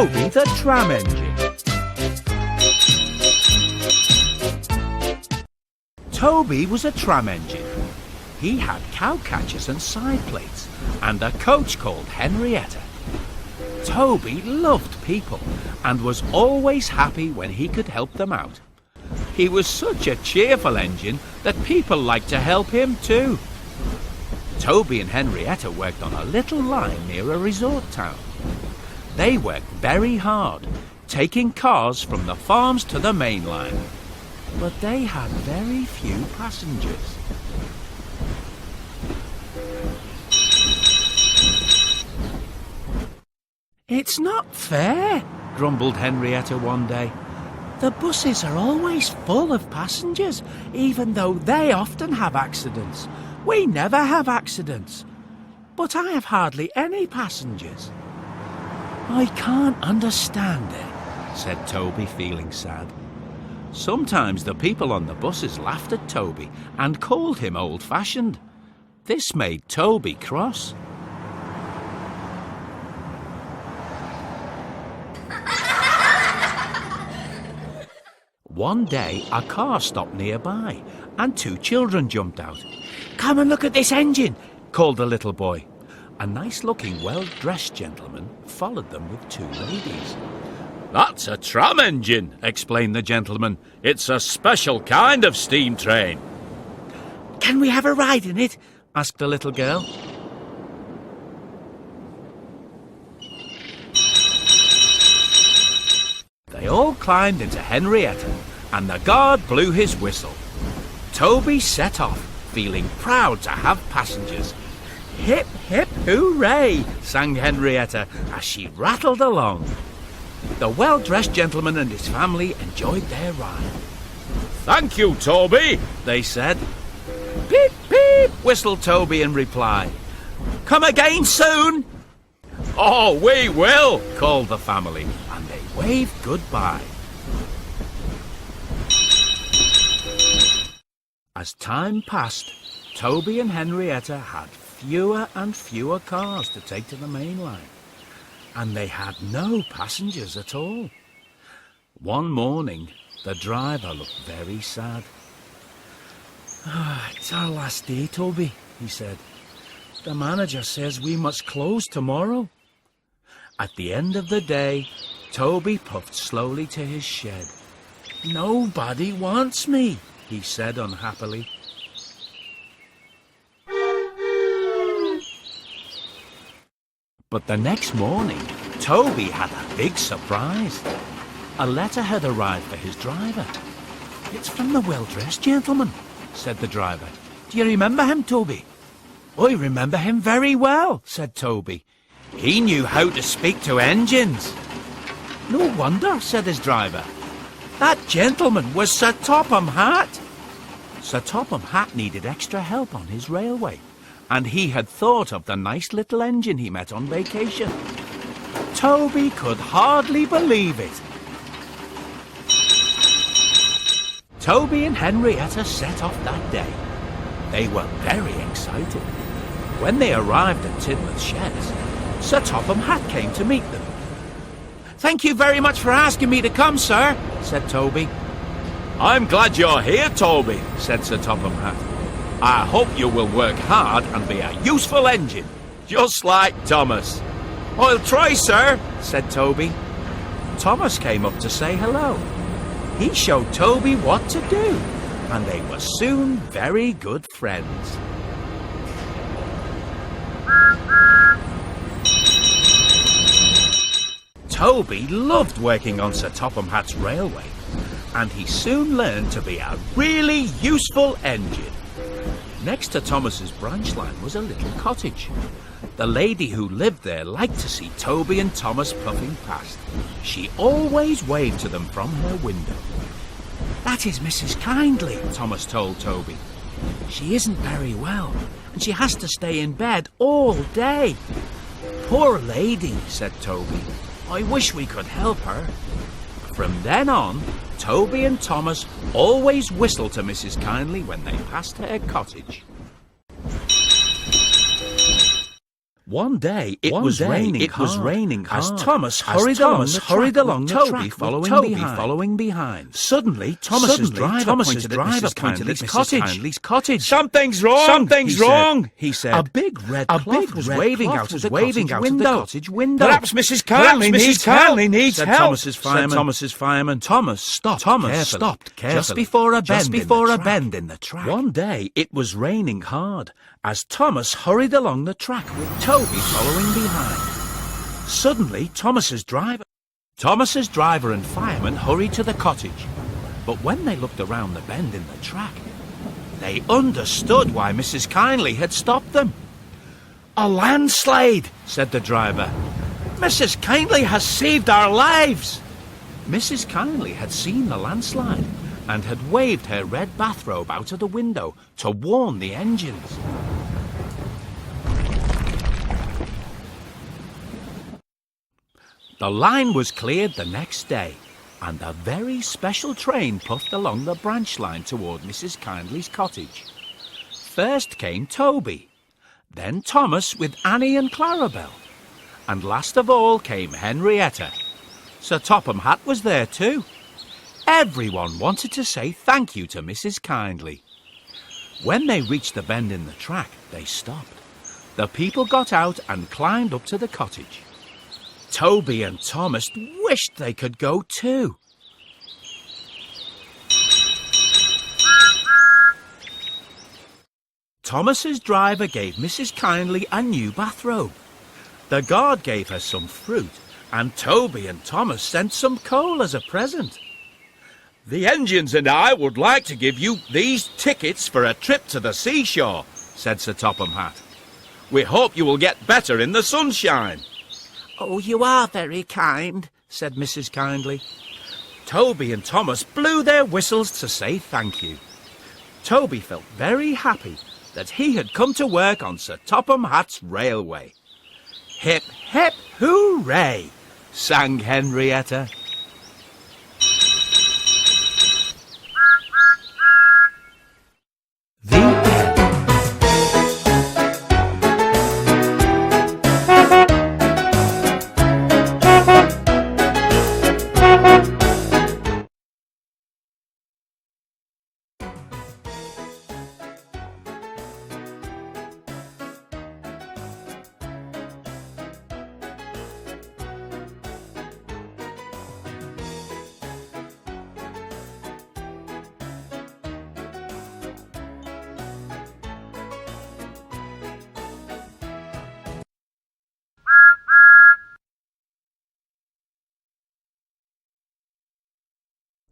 Toby the Tram Engine. Toby was a tram engine. He had cow catchers and side plates, and a coach called Henrietta. Toby loved people, and was always happy when he could help them out. He was such a cheerful engine that people liked to help him too. Toby and Henrietta worked on a little line near a resort town. They worked very hard, taking cars from the farms to the main line. But they had very few passengers. "It's not fair," grumbled Henrietta one day. "The buses are always full of passengers, even though they often have accidents. We never have accidents. But I have hardly any passengers." "I can't understand it," said Toby, feeling sad. Sometimes the people on the buses laughed at Toby and called him old-fashioned. This made Toby cross. One day, a car stopped nearby, and two children jumped out. "Come and look at this engine," called the little boy. A nice-looking, well-dressed gentleman followed them with two ladies. "That's a tram engine," explained the gentleman. "It's a special kind of steam train." "Can we have a ride in it?" asked the little girl. They all climbed into Henrietta, and the guard blew his whistle. Toby set off, feeling proud to have passengers. "Hip, hip, hooray!" sang Henrietta as she rattled along. The well-dressed gentleman and his family enjoyed their ride. "Thank you, Toby," they said. "Beep, beep," whistled Toby in reply. "Come again soon." "Oh, we will," called the family, and they waved goodbye. As time passed, Toby and Henrietta had fewer and fewer cars to take to the main line, and they had no passengers at all. One morning, the driver looked very sad. "It's our last day, Toby," he said. "The manager says we must close tomorrow." At the end of the day, Toby puffed slowly to his shed. "Nobody wants me," he said unhappily. But the next morning, Toby had a big surprise. A letter had arrived for his driver. "It's from the well-dressed gentleman," said the driver. "Do you remember him, Toby?" "I remember him very well," said Toby. "He knew how to speak to engines." "No wonder," said his driver. "That gentleman was Sir Topham Hatt." Sir Topham Hatt needed extra help on his railway, and he had thought of the nice little engine he met on vacation. Toby could hardly believe it. Toby and Henrietta set off that day. They were very excited. When they arrived at Tidmouth's sheds, Sir Topham Hatt came to meet them. "Thank you very much for asking me to come, sir," said Toby. "I'm glad you're here, Toby," said Sir Topham Hatt. "I hope you will work hard and be a useful engine, just like Thomas." "I'll try, sir," said Toby. Thomas came up to say hello. He showed Toby what to do, and they were soon very good friends. Toby loved working on Sir Topham Hatt's railway, and he soon learned to be a really useful engine. Next to Thomas's branch line was a little cottage. The lady who lived there liked to see Toby and Thomas puffing past. She always waved to them from her window. "That is Mrs. Kindly," Thomas told Toby. "She isn't very well, and she has to stay in bed all day." "Poor lady," said Toby. "I wish we could help her." From then on, Toby and Thomas always whistled to Mrs. Kindly when they passed her cottage. One day it was raining hard as Thomas hurried along the track with Toby following behind. Suddenly Thomas's driver pointed at Mrs. Kindley's cottage. Something's wrong, he said. A big red cloth was waving out of the cottage window. Perhaps Mrs. Kindley needs said help. Thomas's fireman. Thomas stopped carefully just before a bend in the track. One day it was raining hard as Thomas hurried along the track with Toby following behind. Suddenly Thomas's driver and fireman hurried to the cottage. But when they looked around the bend in the track, they understood why Mrs. Kindley had stopped them. "A landslide," said the driver. "Mrs. Kindley has saved our lives." Mrs. Kindley had seen the landslide and had waved her red bathrobe out of the window to warn the engines. The line was cleared the next day, and a very special train puffed along the branch line toward Mrs. Kindley's cottage. First came Toby, then Thomas with Annie and Clarabel, and last of all came Henrietta. Sir Topham Hatt was there too. Everyone wanted to say thank you to Mrs. Kindley. When they reached the bend in the track, they stopped. The people got out and climbed up to the cottage. Toby and Thomas wished they could go too. Thomas's driver gave Mrs. Kindley a new bathrobe. The guard gave her some fruit, and Toby and Thomas sent some coal as a present. "The engines and I would like to give you these tickets for a trip to the seashore," said Sir Topham Hatt. "We hope you will get better in the sunshine." "Oh, you are very kind," said Mrs. Kindley. Toby and Thomas blew their whistles to say thank you. Toby felt very happy that he had come to work on Sir Topham Hatt's railway. "Hip, hip, hooray!" sang Henrietta. The end.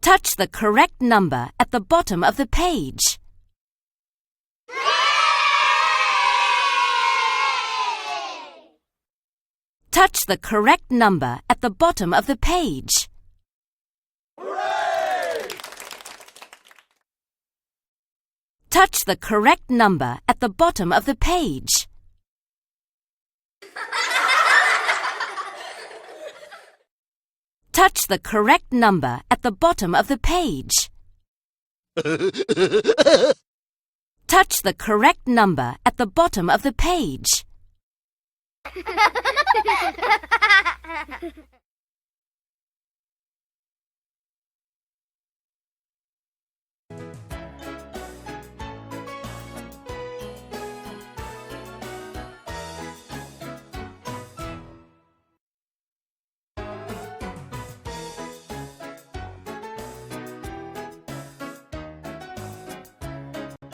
Touch the correct number at the bottom of the page. Touch the correct number at the bottom of the page. Touch the correct number at the bottom of the page. Touch the correct number at the bottom of the page. Touch the correct number at the bottom of the page.